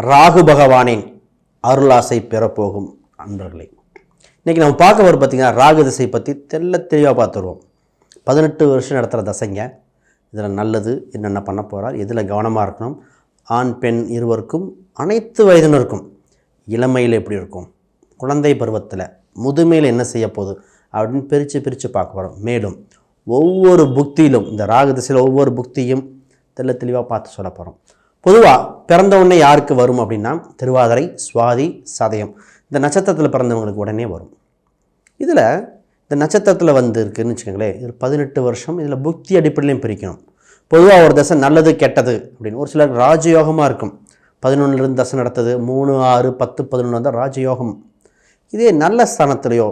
ராகு பகவானின் அருளாசை பெறப்போகும் அன்பர்களே, இன்றைக்கி நம்ம பார்க்க வர பார்த்திங்கன்னா ராகு திசை பற்றி தெளிவாக பார்த்துருவோம். 18 வருஷம் நடத்துகிற தசைங்க. இதில் நல்லது என்னென்ன பண்ண போகிறார், எதில் கவனமாக இருக்கணும், ஆண் பெண் இருவருக்கும், அனைத்து வயதினருக்கும், இளமையில் எப்படி இருக்கும், குழந்தை பருவத்தில், முதுமையில் என்ன செய்ய போகுது அப்படின்னு பிரித்து பார்க்க போகிறோம். மேலும் ஒவ்வொரு புக்தியிலும் இந்த ராகு திசையில் ஒவ்வொரு புக்தியும் தெளிவாக பார்த்து சொல்ல போகிறோம். பொதுவாக பிறந்தவுடனே யாருக்கு வரும் அப்படின்னா திருவாதிரை, சுவாதி, சதயம் இந்த நட்சத்திரத்தில் பிறந்தவங்களுக்கு உடனே வரும். இதில் இந்த நட்சத்திரத்தில் இருக்குதுன்னு வச்சுக்கோங்களேன், இதில் 18 வருஷம். இதில் புக்தி அடிப்படையிலையும் பிரிக்கணும். பொதுவாக ஒரு தசை நல்லது கெட்டது அப்படின்னு ஒரு சிலர் ராஜயோகமாக இருக்கும். 11லேருந்து தசை நடத்துது, 3, 6, 10, 11 வந்தால் ராஜயோகம். இதே நல்ல ஸ்தானத்துலையோ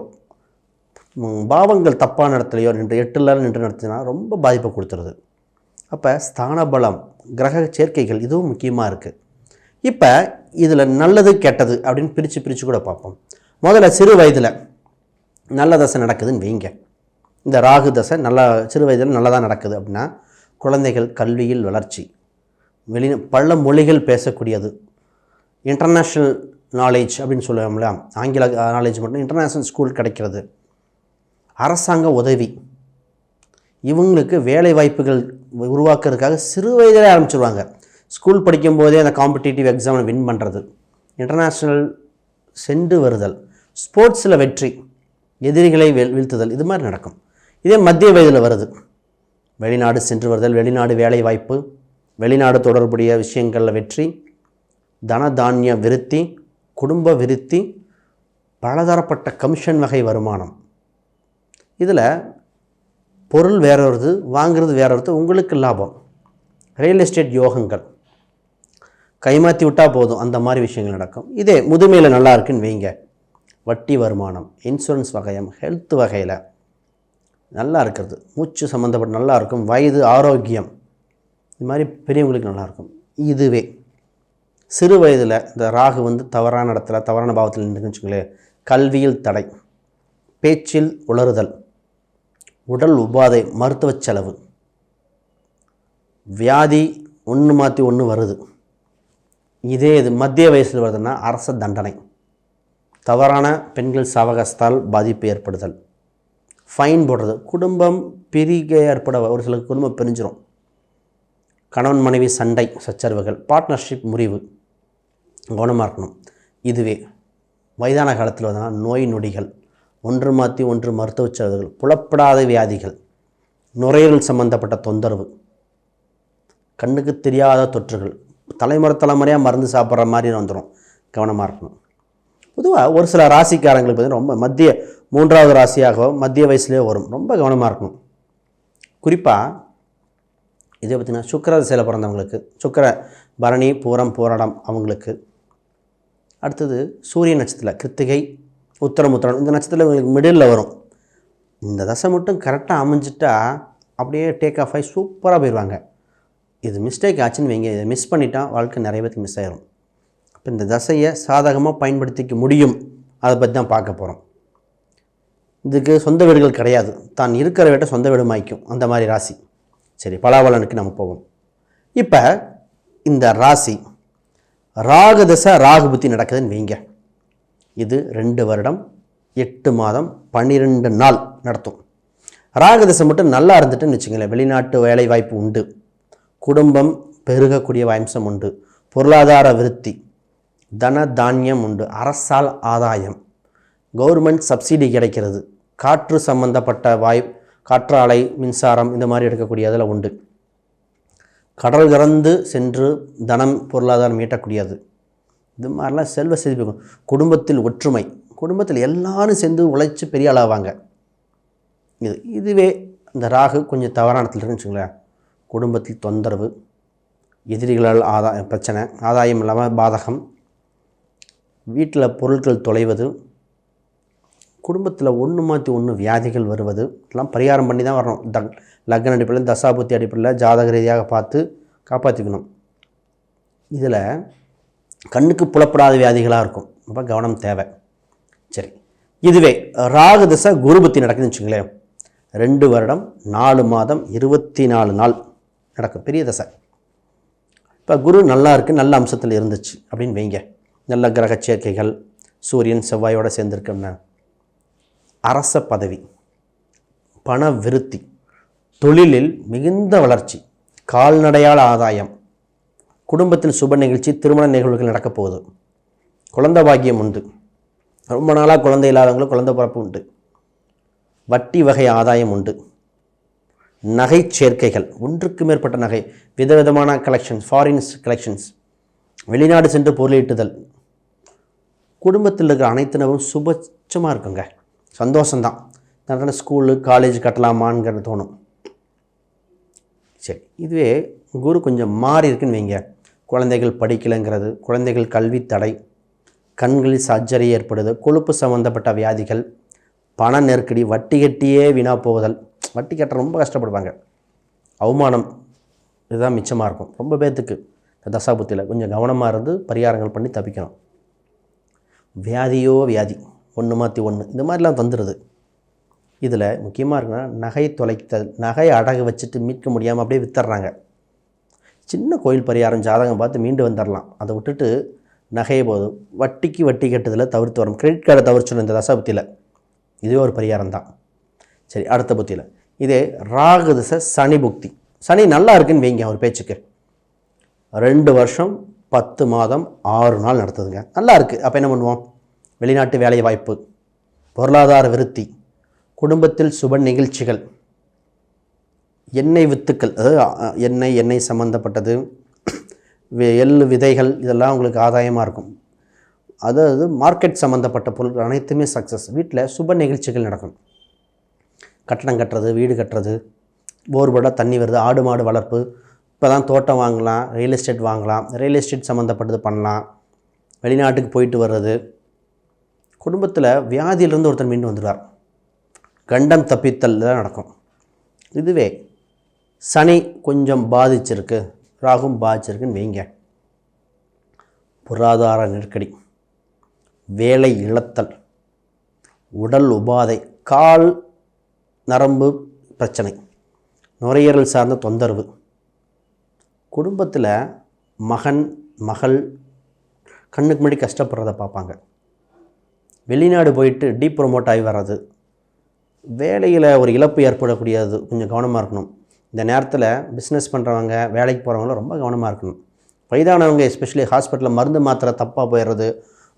பாவங்கள் தப்பான இடத்துலையோ நின்று 8 நின்று நடத்தினா ரொம்ப பாதிப்பை கொடுத்துருது. அப்போ ஸ்தான பலம், கிரக சேர்க்கைகள் இதுவும் முக்கியமாக இருக்குது. இப்போ இதில் நல்லது கெட்டது அப்படின்னு பிரித்து கூட பார்ப்போம். முதல்ல சிறு வயதில் நல்ல தசை நடக்குதுன்னு வைங்க. இந்த ராகு தசை சிறு வயதில் நல்லதாக நடக்குது அப்படின்னா குழந்தைகள் கல்வியில் வளர்ச்சி, பல மொழிகள் பேசக்கூடியது, இன்டர்நேஷ்னல் நாலேஜ் அப்படின்னு சொல்லுவோம்ல, ஆங்கில நாலேஜ் மட்டும் இன்டர்நேஷ்னல் ஸ்கூல் கிடைக்கிறது, அரசாங்க உதவி, இவங்களுக்கு வேலை வாய்ப்புகள் உருவாக்குறதுக்காக சிறு வயதிலே ஆரம்பிச்சிருவாங்க. ஸ்கூல் படிக்கும்போதே அந்த காம்படிட்டிவ் எக்ஸாமில் வின் பண்ணுறது, இன்டர்நேஷ்னல் சென்று வருதல், ஸ்போர்ட்ஸில் வெற்றி, எதிரிகளை வீழ்த்துதல், இது மாதிரி நடக்கும். இதே மத்திய வயதில் வருது, வெளிநாடு சென்று வருதல், வெளிநாடு வேலை வாய்ப்பு, வெளிநாடு தொடர்புடைய விஷயங்களில் வெற்றி, தன தானிய விருத்தி, குடும்ப விருத்தி, பலதரப்பட்ட கமிஷன் வகை வருமானம். இதில் பொருள் வேற வருது, வாங்கிறது வேற வருது, உங்களுக்கு லாபம், ரியல் எஸ்டேட் யோகங்கள், கைமாற்றி விட்டால் போதும், அந்த மாதிரி விஷயங்கள் நடக்கும். இதே முதுமையில் நல்லா இருக்குன்னு வைங்க, வட்டி வருமானம், இன்சூரன்ஸ் வகையம், ஹெல்த் வகையில் நல்லா இருக்கிறது, மூச்சு சம்மந்தப்பட்ட நல்லா இருக்கும், வயது ஆரோக்கியம், இது மாதிரி பெரியவங்களுக்கு நல்லாயிருக்கும். இதுவே சிறு வயதில் இந்த ராகு தவறான இடத்துல தவறான பாவத்தில் நின்றுன்னு வச்சுங்களேன், கல்வியில் தடை, பேச்சில் உளறுதல், உடல் உபாதை, மருத்துவ செலவு, வியாதி ஒன்று மாற்றி ஒன்று வருது. இதே இது மத்திய வயசில் வருதுன்னா அரச தண்டனை, தவறான பெண்கள் சாவகாசத்தால் பாதிப்பு ஏற்படுதல், ஃபைன் போடுறது, குடும்பம் பிரிக ஏற்பட ஒரு சில குடும்பம் பிரிஞ்சிடும், கணவன் மனைவி சண்டை சச்சரவுகள், பார்ட்னர்ஷிப் முறிவு, கவனமாக இருக்கணும். இதுவே வயதான காலத்தில் வந்தனா நோய் நொடிகள், ஒன்று மாற்றி ஒன்று மருத்துவ செலவுகள், புலப்படாத வியாதிகள், நுரையீரல் சம்பந்தப்பட்ட தொந்தரவு, கண்ணுக்கு தெரியாத தொற்றுகள், தலைமுறையாக மருந்து சாப்பிட்ற மாதிரி வந்துடும், கவனமாக இருக்கணும். பொதுவாக ஒரு சில ராசிக்காரங்களுக்கு பார்த்திங்கன்னா ரொம்ப 3வது ராசியாக மத்திய வயசுலேயே வரும், ரொம்ப கவனமாக இருக்கணும். குறிப்பாக இதே பார்த்திங்கன்னா சுக்கிர திசையில் பிறந்தவங்களுக்கு, சுக்கிர பரணி, பூரம், பூராடம் அவங்களுக்கு, அடுத்தது சூரிய நட்சத்திரத்தில் கிருத்திகை, உத்திரம், இந்த நட்சத்திரம் உங்களுக்கு மிடில் வரும். இந்த தசை மட்டும் கரெக்டாக அமைஞ்சிட்டா அப்படியே டேக் ஆஃப் ஆகி சூப்பராக போயிடுவாங்க. இது மிஸ்டேக் ஆச்சுன்னு வைங்க, இதை மிஸ் பண்ணிட்டால் வாழ்க்கை நிறைய பேருக்கு மிஸ் ஆகிடும். அப்போ இந்த தசையை சாதகமாக பயன்படுத்திக்க முடியும், அதை பற்றி தான் பார்க்க போகிறோம். இதுக்கு சொந்த வீடுகள் கிடையாது, தான் இருக்கிற வீட்டை சொந்த வீடு மாய்க்கும், அந்த மாதிரி ராசி. சரி, பலாபலனுக்கு நம்ம போவோம். இப்போ இந்த ராசி ராகு தசை ராகு புத்தி நடக்குதுன்னு வைங்க, இது 2 வருடம் 8 மாதம் 12 நாள் நடத்தும். ராகு தசை மட்டும் நல்லா இருந்துட்டுன்னு வச்சுங்களேன், வெளிநாட்டு வேலை வாய்ப்பு உண்டு, குடும்பம் பெருகக்கூடிய அம்சம் உண்டு, பொருளாதார விருத்தி, தன தானியம் உண்டு, அரசால் ஆதாயம், கவர்மெண்ட் சப்சிடி கிடைக்கிறது, காற்று சம்பந்தப்பட்ட காற்றாலை, மின்சாரம் இந்த மாதிரி எடுக்கக்கூடிய அதில் உண்டு, கடல் கடந்து சென்று தனம் பொருளாதாரம் ஈட்டக்கூடியது, இது மாதிரிலாம் செல்வ செழிப்பு, குடும்பத்தில் ஒற்றுமை, குடும்பத்தில் எல்லாரும் சேர்ந்து உழைச்சி பெரிய ஆளாவாங்க. இதுவே இந்த ராகு கொஞ்சம் தவறான இடத்துல இருக்குன்னு வச்சுங்களேன், குடும்பத்தில் தொந்தரவு, எதிரிகளால் பிரச்சனை, ஆதாயம் இல்லாமல் பாதகம், வீட்டில் பொருட்கள் தொலைவது, குடும்பத்தில் ஒன்று மாற்றி ஒன்று வியாதிகள் வருவது, இதெல்லாம் பரிகாரம் பண்ணி தான் வரணும். லக்ன அடிப்படையில், தசாபுத்தி அடிப்படையில், ஜாதக ரீதியாக பார்த்து காப்பாற்றிக்கணும். இதில் கண்ணுக்கு புலப்படாத வியாதிகளாக இருக்கும், ரொம்ப கவனம் தேவை. சரி, இதுவே ராகு தசை குரு புத்தி நடக்குதுன்னு வச்சுங்களேன், 2 வருடம் 4 மாதம் 24 நாள் நடக்கும், பெரிய தசை. இப்போ குரு நல்லா இருக்குது, நல்ல அம்சத்தில் இருந்துச்சு அப்படின்னு வைங்க, நல்ல கிரக சேர்க்கைகள், சூரியன் செவ்வாயோடு சேர்ந்துருக்கோம்னா அரச பதவி, பண விருத்தி, தொழிலில் மிகுந்த வளர்ச்சி, கால்நடையால் ஆதாயம், குடும்பத்தில் சுப நிகழ்ச்சி, திருமண நிகழ்வுகள் நடக்கப் போகுது, குழந்தை பாக்கியம் உண்டு, ரொம்ப நாளாக குழந்தை இல்லாதவங்களுக்கு குழந்தை பிறப்பு உண்டு, வட்டி வகை ஆதாயம் உண்டு, நகை சேர்க்கைகள், ஒன்றுக்கு மேற்பட்ட நகை, விதவிதமான கலெக்ஷன்ஸ், ஃபாரின்ஸ் கலெக்ஷன்ஸ், வெளிநாடு சென்று பொருளீட்டுதல், குடும்பத்தில் இருக்கிற அனைத்து நபரும் சுபட்சமாக இருக்குங்க, சந்தோஷம்தான். அதனால ஸ்கூலு காலேஜ் கட்டலாமான்னு தோணும். சரி, இதுவே குரு கொஞ்சம் மாறி இருக்குன்னு வைங்க, குழந்தைகள் படிக்கலைங்கிறது, குழந்தைகள் கல்வி தடை, கண்களில் சர்ஜரி ஏற்படுது, கொழுப்பு சம்மந்தப்பட்ட வியாதிகள், பண நெருக்கடி, வட்டி கட்டியே வீணாக போகுதல், வட்டி கட்ட ரொம்ப கஷ்டப்படுவாங்க, அவமானம், இதுதான் மிச்சமாக இருக்கும். ரொம்ப பேர்த்துக்கு தசாபுத்தியில் கொஞ்சம் கவனமாக இருந்து பரிகாரங்கள் பண்ணி தப்பிக்கணும். வியாதியோ வியாதி, ஒன்று மாற்றி ஒன்று, இந்த மாதிரிலாம் வந்துடுது. இதில் முக்கியமாக இருக்குன்னா நகை தொலைத்தல், நகை அடகு வச்சுட்டு மீட்க முடியாமல் அப்படியே வித்துடுறாங்க. சின்ன கோயில் பரிகாரம் ஜாதகம் பார்த்து மீண்டு வந்துடலாம். அதை விட்டுட்டு நகையை போதும் வட்டிக்கு வட்டி கட்டுதில் தவிர்த்து வரும். கிரெடிட் கார்டை தவிர்த்து இந்த தசாபுத்தியில் இதுவே ஒரு பரிகாரம் தான். சரி, அடுத்த புத்தியில் இதே ராகு திசை சனி புக்தி, சனி நல்லா இருக்குன்னு வைங்க, ஒரு பேச்சுக்கு 2 வருஷம் 10 மாதம் 6 நாள் நடத்துதுங்க, நல்லா இருக்குது. அப்போ என்ன பண்ணுவோம், வெளிநாட்டு வேலை வாய்ப்பு, பொருளாதார விருத்தி, குடும்பத்தில் சுப நிகழ்ச்சிகள், எண்ணெய் வித்துக்கள், அதாவது எண்ணெய் சம்மந்தப்பட்டது, எள்ளு விதைகள், இதெல்லாம் உங்களுக்கு ஆதாயமாக இருக்கும். அதாவது மார்க்கெட் சம்மந்தப்பட்ட பொருட்கள் அனைத்துமே சக்ஸஸ். வீட்டில் சுப நிகழ்ச்சிகள் நடக்கும். கட்டடம் கட்டுறது, வீடு கட்டுறது, போர்போர்டாக தண்ணி வருது, ஆடு மாடு வளர்ப்பு, இப்போ தான் தோட்டம் வாங்கலாம், ரியல் எஸ்டேட் வாங்கலாம், ரியல் எஸ்டேட் சம்மந்தப்பட்டது பண்ணலாம், வெளிநாட்டுக்கு போயிட்டு வர்றது, குடும்பத்தில் வியாதியிலிருந்து ஒருத்தர் மீண்டு வந்துடுவார், கண்டம் தப்பித்தல் தான் நடக்கும். இதுவே சனி கொஞ்சம் பாதிச்சிருக்கு, ராகும் பாதிச்சிருக்குன்னு வைங்க, பொருளாதார நெருக்கடி, வேலை இழத்தல், உடல் உபாதை, கால் நரம்பு பிரச்சனை, நுரையீரல் சார்ந்த தொந்தரவு, குடும்பத்தில் மகன் மகள் கண்ணுக்கு முன்னாடி கஷ்டப்படுறத பார்ப்பாங்க, வெளிநாடு போயிட்டு ப்ரொமோட் ஆகி வர்றது, வேலையில் ஒரு இழப்பு ஏற்படக்கூடியது, கொஞ்சம் கவனமாக இருக்கணும். இந்த நேரத்தில் பிஸ்னஸ் பண்ணுறவங்க, வேலைக்கு போகிறவங்களும் ரொம்ப கவனமாக இருக்கணும். வயதானவங்க எஸ்பெஷலி ஹாஸ்பிட்டலில் மருந்து மாத்திரை தப்பாக போயிடுறது,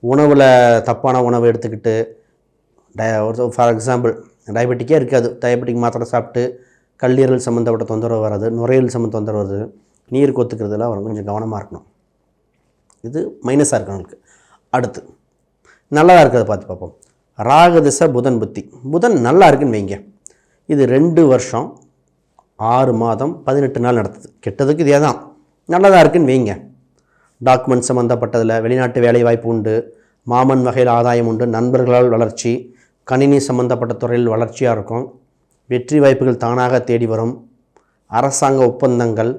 உணவில் தப்பான உணவு எடுத்துக்கிட்டு, ஃபார் எக்ஸாம்பிள் டயபெட்டிக்கே இருக்காது, டயபெட்டிக் மாத்திரை சாப்பிட்டு கல்லீரல் சம்மந்தப்பட்ட தொந்தரவு வர்றது, நுரையீரல் சம்மந்த தொந்தரவு வருது, நீர் கொத்துக்கிறதுலாம் வரும். கொஞ்சம் கவனமாக இருக்கணும். இது மைனஸாக இருக்கவங்களுக்கு. அடுத்து நல்லா இருக்கிறத பார்த்து பார்ப்போம். ராகு திசை புதன் புத்தி, புதன் நல்லா இருக்குன்னு வைங்க, இது 2 வருஷம் 6 மாதம் 18 நாள் நடத்துது. கெட்டதுக்கு இதே தான், நல்லதாக இருக்குன்னு வைங்க. டாக்குமெண்ட் சம்மந்தப்பட்டதில் வெளிநாட்டு வேலை வாய்ப்பு உண்டு, மாமன் வகையில் ஆதாயம் உண்டு, நண்பர்களால் வளர்ச்சி, கணினி சம்மந்தப்பட்ட துறையில் வளர்ச்சியாக இருக்கும், வெற்றி வாய்ப்புகள் தானாக தேடி வரும், அரசாங்க ஒப்பந்தங்கள்,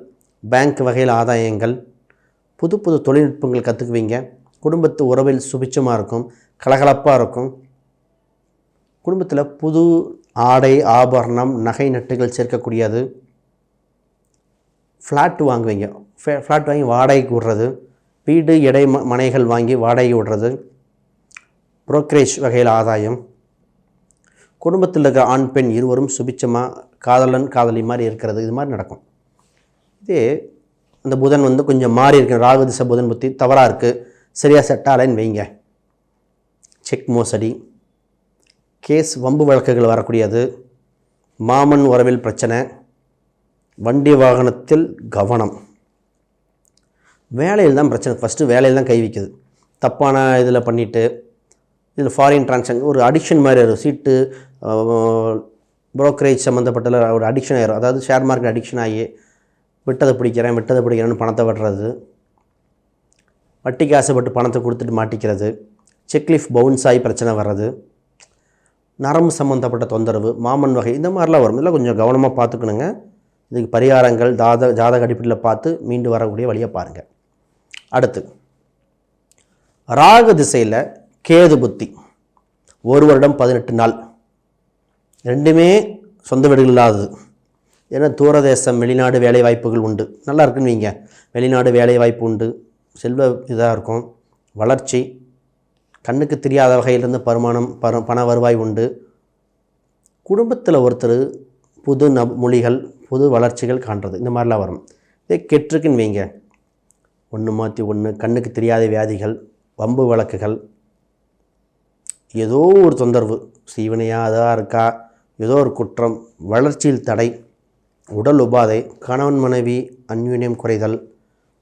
பேங்க் வகையில் ஆதாயங்கள், புது புது தொழில்நுட்பங்கள் கற்றுக்குவீங்க, குடும்பத்து உறவில் சுபிச்சமாக இருக்கும், கலகலப்பாக இருக்கும், குடும்பத்தில் புது ஆடை ஆபரணம் நகை நட்டுகள் சேர்க்கக்கூடியது, ஃப்ளாட் வாங்குவீங்க, ஃப்ளாட் வாங்கி வாடகைக்கு விடுறது, வீடு எடை மனைகள் வாங்கி வாடகை விடுறது, புரோக்கரேஜ் வகையில் ஆதாயம், குடும்பத்தில் இருக்கிற ஆண் பெண் இருவரும் சுபிச்சமாக காதலன் காதலி மாதிரி இருக்கிறது, இது மாதிரி நடக்கும். இதே அந்த புதன் கொஞ்சம் மாறி இருக்கு, ராகு திசை புதன் புத்தி தவறாக இருக்குது, சரியாக செட் ஆகலைன்னு வைங்க, செக் மோசடி, கேஸ் வம்பு வழக்குகள் வரக்கூடியது, மாமன் உறவில் பிரச்சனை, வண்டி வாகனத்தில் கவனம், வேலையில் தான் பிரச்சனை. ஃபஸ்ட்டு வேலையில் தான் கை வைக்குது, தப்பான இதில் பண்ணிவிட்டு, இதில் ஃபாரின் டிரான்சாக்ஷன் ஒரு அடிக்ஷன் மாதிரி வரும். சீட்டு புரோக்கரேஜ் சம்மந்தப்பட்டதில் ஒரு அடிக்ஷன் ஆயிரும். அதாவது ஷேர் மார்க்கெட் அடிக்ஷன் ஆகி விட்டதை பிடிக்கிறேன்னு பணத்தை விடுறது, வட்டிக்கு ஆசைப்பட்டு பணத்தை கொடுத்துட்டு மாட்டிக்கிறது, செக்லீஃப் பவுன்ஸ் ஆகி பிரச்சனை வர்றது, நரம்பு சம்மந்தப்பட்ட தொந்தரவு, மாமன் வகை, இந்த மாதிரிலாம் வரும். இதெல்லாம் கொஞ்சம் கவனமாக பார்த்துக்கணுங்க. இதுக்கு பரிகாரங்கள் ஜாதக அடிப்படையில் பார்த்து மீண்டு வரக்கூடிய வழியை பாருங்கள். அடுத்து ராகு திசையில் கேது புத்தி 1 வருடம் 18 நாள், ரெண்டுமே சொந்த வீடுகள் இல்லாதது, ஏன்னா தூரதேசம் வெளிநாடு வேலை வாய்ப்புகள் உண்டு, நல்லா இருக்குன்னு வைங்க. வெளிநாடு வேலை வாய்ப்பு உண்டு, செல்வ இதாக இருக்கும், வளர்ச்சி, கண்ணுக்கு தெரியாத வகையிலிருந்து பண வருவாய் உண்டு. குடும்பத்தில் ஒருத்தர் புது மொழிகள், புது வளர்ச்சிகள் காண்றது, இந்த மாதிரிலாம் வரும். இதே கெட்டிருக்குன்னு வைங்க, ஒன்று மாற்றி ஒன்று, கண்ணுக்கு தெரியாத வியாதிகள், வம்பு வழக்குகள், ஏதோ ஒரு தொந்தரவு, சீவனையாக அதாக இருக்கா, ஏதோ ஒரு குற்றம், வளர்ச்சியில் தடை, உடல் உபாதை, கணவன் மனைவி அந்யூன்யம் குறைதல்,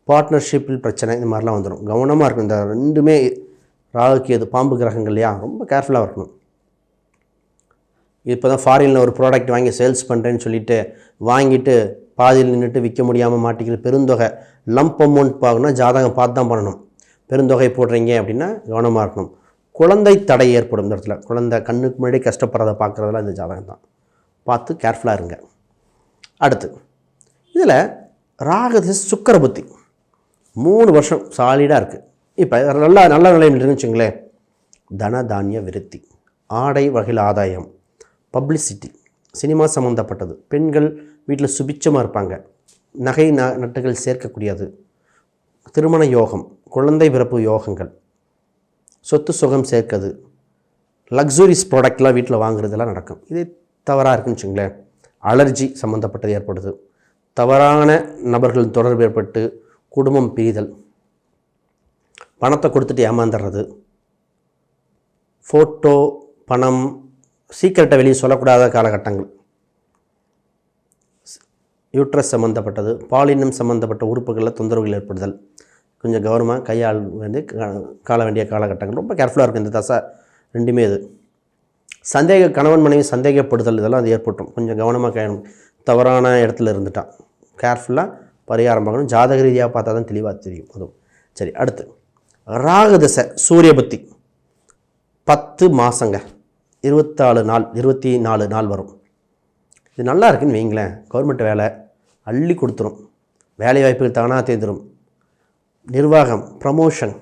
பார்ட்னர்ஷிப்பில் பிரச்சனை, இந்த மாதிரிலாம் வந்துடும். கவனமாக இருக்கணும். இந்த ரெண்டுமே ராகுக்கு எது பாம்பு கிரகங்கள் இல்லையா, ரொம்ப கேர்ஃபுல்லாக இருக்கணும். இப்போ தான் ஃபாரினில் ஒரு ப்ராடக்ட் வாங்கி சேல்ஸ் பண்ணுறேன்னு சொல்லிவிட்டு வாங்கிட்டு பாதியில் நின்றுட்டு விற்க முடியாமல் மாட்டிக்கிற பெருந்தொகை லம்ப் அமௌண்ட் பார்க்கணுன்னா ஜாதகம் பார்த்து தான் பண்ணணும். பெருந்தொகை போடுறீங்க அப்படின்னா கவனமாக இருக்கணும். குழந்தை தடை ஏற்படும் இந்த இடத்துல, குழந்தை கண்ணுக்கு முன்னாடி கஷ்டப்படுறதை பார்க்குறதெல்லாம் இந்த ஜாதகம் தான், பார்த்து கேர்ஃபுல்லாக இருங்க. அடுத்து இதில் ராகு சுக்கிர புத்தி 3 வருஷம் சாலிடாக இருக்குது. இப்போ நல்ல நிலையில் இருக்குன்னு வச்சுங்களேன். தன தானிய விருத்தி, ஆடை வகையில் ஆதாயம், பப்ளிசிட்டி, சினிமா சம்மந்தப்பட்டது, பெண்கள் வீட்டில் சுபிச்சமாக இருப்பாங்க, நகை நட்டுகள் சேர்க்கக்கூடியது, திருமண யோகம், குழந்தை பிறப்பு யோகங்கள், சொத்து சுகம் சேர்க்கிறது, லக்ஸுரிஸ் ப்ராடக்ட்லாம் வீட்டில் வாங்குறதெல்லாம் நடக்கும். இதே தவறாக இருக்குன்னு வச்சுங்களேன். அலர்ஜி சம்மந்தப்பட்டது ஏற்படுது, தவறான நபர்கள் தொடர்பு ஏற்பட்டு குடும்பம் பிரிதல், பணத்தை கொடுத்துட்டு ஏமாந்துடுறது, ஃபோட்டோ பணம் சீக்கிரட்டை வெளியே சொல்லக்கூடாத காலகட்டங்கள், யூட்ரஸ் சம்மந்தப்பட்டது, பாலினம் சம்மந்தப்பட்ட உறுப்புகளில் தொந்தரவுகள் ஏற்படுதல், கொஞ்சம் கவனமாக கையாள் கால வேண்டிய காலகட்டங்கள், ரொம்ப கேர்ஃபுல்லாக இருக்கும் இந்த தசை ரெண்டுமே. இது கணவன் மனைவி சந்தேகப்படுதல், இதெல்லாம் அது ஏற்பட்டும். கொஞ்சம் கவனமாக கையாளும். தவறான இடத்துல இருந்துட்டான், கேர்ஃபுல்லாக பரிகாரம் பார்க்கணும். ஜாதக ரீதியாக பார்த்தா தான் தெளிவாக தெரியும். அதுவும் சரி. அடுத்து ராகு தசை சூரிய புத்தி 10 மாதங்க, 24 நாள் வரும். இது நல்லா இருக்குன்னு வைங்களேன். கவர்மெண்ட் வேலை அள்ளி கொடுத்துரும், வேலை வாய்ப்புகள் தானாக தேர்ந்துடும், நிர்வாகம், ப்ரமோஷன்,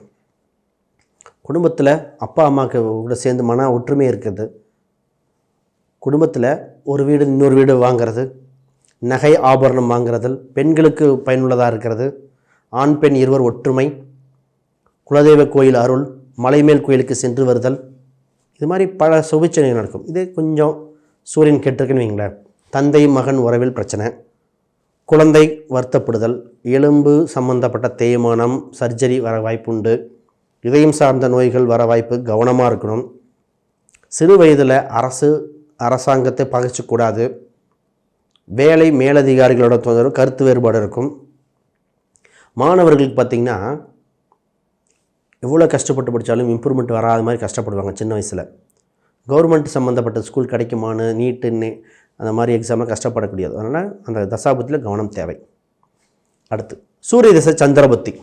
குடும்பத்தில் அப்பா அம்மாவுக்கு கூட சேர்ந்து மன ஒற்றுமை இருக்கிறது, குடும்பத்தில் ஒரு வீடு இன்னொரு வீடு வாங்கிறது, நகை ஆபரணம் வாங்கிறதில் பெண்களுக்கு பயனுள்ளதாக இருக்கிறது, ஆண் பெண் இருவர் ஒற்றுமை, குலதெய்வ கோயில் அருள், மலைமேல் கோயிலுக்கு சென்று வருதல், இது மாதிரி பல சுபிச்சனைகள் நடக்கும். இதே கொஞ்சம் சூரியன் கெட்டிருக்குன்னு வைங்களேன். தந்தை மகன் உறவில் பிரச்சனை, குழந்தை வருத்தப்படுதல், எலும்பு சம்பந்தப்பட்ட தேய்மானம், சர்ஜரி வர வாய்ப்புண்டு, இதயம் சார்ந்த நோய்கள் வர வாய்ப்பு, கவனமாக இருக்கணும். சிறு வயதில் அரசாங்கத்தை பகைச்சக்கூடாது, வேலை மேலதிகாரிகளோட தொந்தரவு, கருத்து வேறுபாடு இருக்கும். மாணவர்களுக்கு பார்த்திங்கன்னா எவ்வளோ கஷ்டப்பட்டு படித்தாலும் இம்ப்ரூவ்மெண்ட் வராத மாதிரி கஷ்டப்படுவாங்க சின்ன வயசில். கவர்மெண்ட் சம்மந்தப்பட்ட ஸ்கூல் கிடைக்குமான்னு, நீட்டுன்னு அந்த மாதிரி எக்ஸாமில் கஷ்டப்படக்கூடியது. அதனால் அந்த தசாபுத்தியில் கவனம் தேவை. அடுத்து சூரிய தசை சந்திர புத்தி.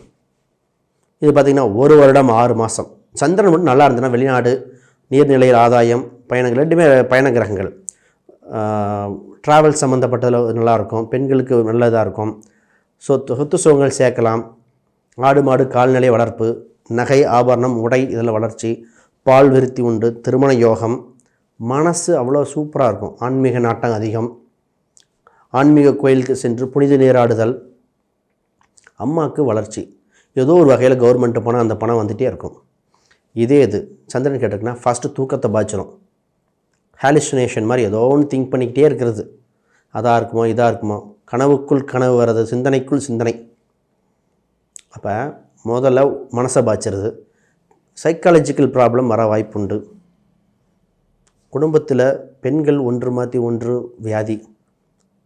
இது பார்த்திங்கன்னா 1 வருடம் 6 மாதம். சந்திரன் மட்டும் நல்லா இருந்ததுன்னா வெளிநாடு, நீர்நிலையில் ஆதாயம், பயணங்கள், ரெண்டுமே பயண கிரகங்கள். ட்ராவல் சம்மந்தப்பட்டதில் நல்லாயிருக்கும், பெண்களுக்கு நல்லதாக இருக்கும். சொத்து சுகங்கள் சேர்க்கலாம், ஆடு மாடு கால்நடை வளர்ப்பு, நகை ஆபரணம் உடை இதில் வளர்ச்சி, பால் விருத்தி உண்டு, திருமண யோகம், மனசு அவ்வளோ சூப்பராக இருக்கும், ஆன்மீக நாட்டம் அதிகம், ஆன்மீக கோயிலுக்கு சென்று புனித நீராடுதல், அம்மாவுக்கு வளர்ச்சி, ஏதோ ஒரு வகையில் கவர்மெண்ட்டு பணம் அந்த பணம் வந்துகிட்டே இருக்கும். இதே இது சந்திரன் கேட்டிருக்குன்னா ஃபஸ்ட்டு தூக்கத்தை பாய்ச்சிடும், ஹாலுசினேஷன் மாதிரி ஏதோ ஒன்று திங்க் பண்ணிக்கிட்டே இருக்கிறது, அதாக இருக்குமோ இதாக இருக்குமோ, கனவுக்குள் கனவு வர்றது, சிந்தனைக்குள் சிந்தனை. அப்போ முதல்ல மனசை பாய்ச்சிருது, சைக்காலஜிக்கல் ப்ராப்ளம் வர வாய்ப்புண்டு. குடும்பத்தில் பெண்கள் ஒன்று மாற்றி ஒன்று வியாதி,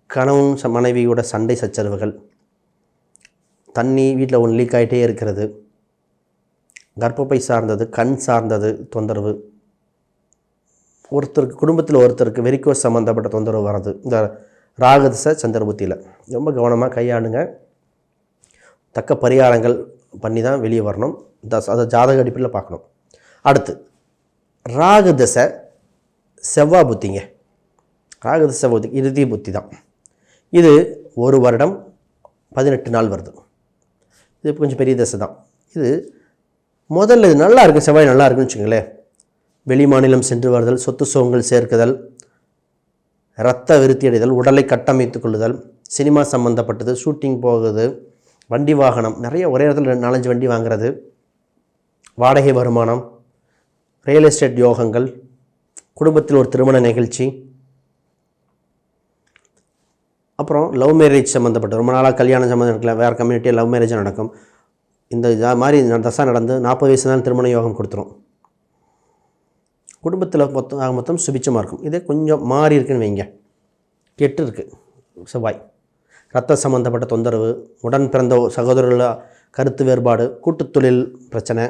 கணவன் மனைவியோட சண்டை சச்சரவுகள், தண்ணி வீட்டில் ஒன்று லீக் ஆகிட்டே இருக்கிறது, கர்ப்பப்பை சார்ந்தது, கண் சார்ந்தது தொந்தரவு, குடும்பத்தில் ஒருத்தருக்கு வெரிகோஸ் சம்மந்தப்பட்ட தொந்தரவு வர்றது. இந்த ராகதச சந்திரபுத்தியில் ரொம்ப கவனமாக கையாளுங்க. தக்க பரிகாரங்கள் பண்ணி தான் வெளியே வரணும். அதை ஜாதக அடிப்படையில் பார்க்கணும். அடுத்து ராகதசை செவ்வாய் புத்திங்க. ராகதசை செவ்வாய் புத்தி இறுதி புத்தி தான். இது 1 வருடம் 18 நாள் வருது. இது கொஞ்சம் பெரிய தசை தான். இது முதல்ல இது நல்லா இருக்குது, செவ்வாய் நல்லா இருக்குன்னு வச்சுங்களேன். வெளி மாநிலம் சென்று வருதல், சொத்து சுகங்கள் சேர்க்குதல், இரத்த விருத்தி அடைதல், உடலை கட்டமைத்து கொள்ளுதல், சினிமா சம்மந்தப்பட்டது, ஷூட்டிங் போகுது, வண்டி வாகனம், நிறைய ஒரே இடத்துல 4-5 வண்டி வாங்குறது, வாடகை வருமானம், ரியல் எஸ்டேட் யோகங்கள், குடும்பத்தில் ஒரு திருமண நிகழ்ச்சி, அப்புறம் லவ் மேரேஜ் சம்மந்தப்பட்ட ரொம்ப நாளாக கல்யாணம் சம்மந்தம் இருக்கலாம், வேறு கம்யூனிட்டியில் லவ் மேரேஜாக நடக்கும். இந்த மாதிரி தசை நடந்து 40 வயசு தான் திருமண யோகம் கொடுத்துரும். குடும்பத்தில் மொத்தம் சுபிச்சமாக இருக்கும். இதே கொஞ்சம் மாறி இருக்குன்னு வைங்க, கெட்டு இருக்குது செவ்வாய். இரத்த சம்மந்தப்பட்ட தொந்தரவு, உடன் பிறந்த சகோதரர்கள் கருத்து வேறுபாடு, கூட்டுத் தொழில் பிரச்சனை,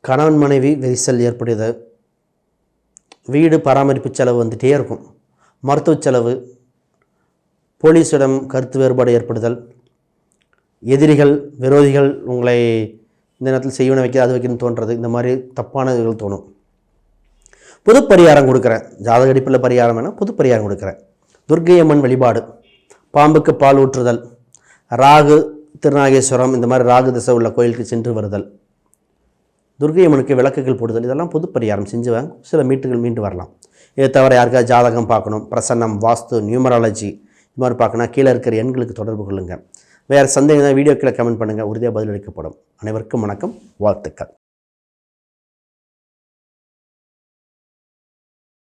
கணவன் மனைவி விரிசல் ஏற்படுது, வீடு பராமரிப்பு செலவு வந்துகிட்டே இருக்கும், மருத்துவ செலவு, போலீஸிடம் கருத்து வேறுபாடு ஏற்படுதல், எதிரிகள் விரோதிகள் உங்களை இந்த நேரத்தில் செய்வன வைக்க அது வைக்கணும்னு தோன்றது, இந்த மாதிரி தப்பான இதுகள் தோணும். பொது பரிகாரம் கொடுக்குறேன். ஜாதக அடிப்பில் பரிகாரம் வேணால் பொது பரிகாரம் கொடுக்குறேன். துர்க்கை அம்மன் வழிபாடு, பாம்புக்கு பால் ஊற்றுதல், ராகு திருநாகேஸ்வரம் இந்த மாதிரி ராகு திசை உள்ள கோயிலுக்கு சென்று வருதல், துர்க்கை அம்மனுக்கு விளக்குகள் போடுதல், இதெல்லாம் பொது பரிகாரம் செஞ்சுவேன். சில மீண்டு வரலாம். இதை தவிர யாருக்காவது ஜாதகம் பார்க்கணும், பிரசன்னம், வாஸ்து, நியூமராலஜி இது மாதிரி பார்க்கணும், கீழே இருக்கிற எண்களுக்கு தொடர்பு கொள்ளுங்கள். வேறு சந்தேகம் வீடியோக்களை கமெண்ட் பண்ணுங்கள், உறுதியாக பதிலளிக்கப்படும். அனைவருக்கும் வணக்கம், வாழ்த்துக்கள்.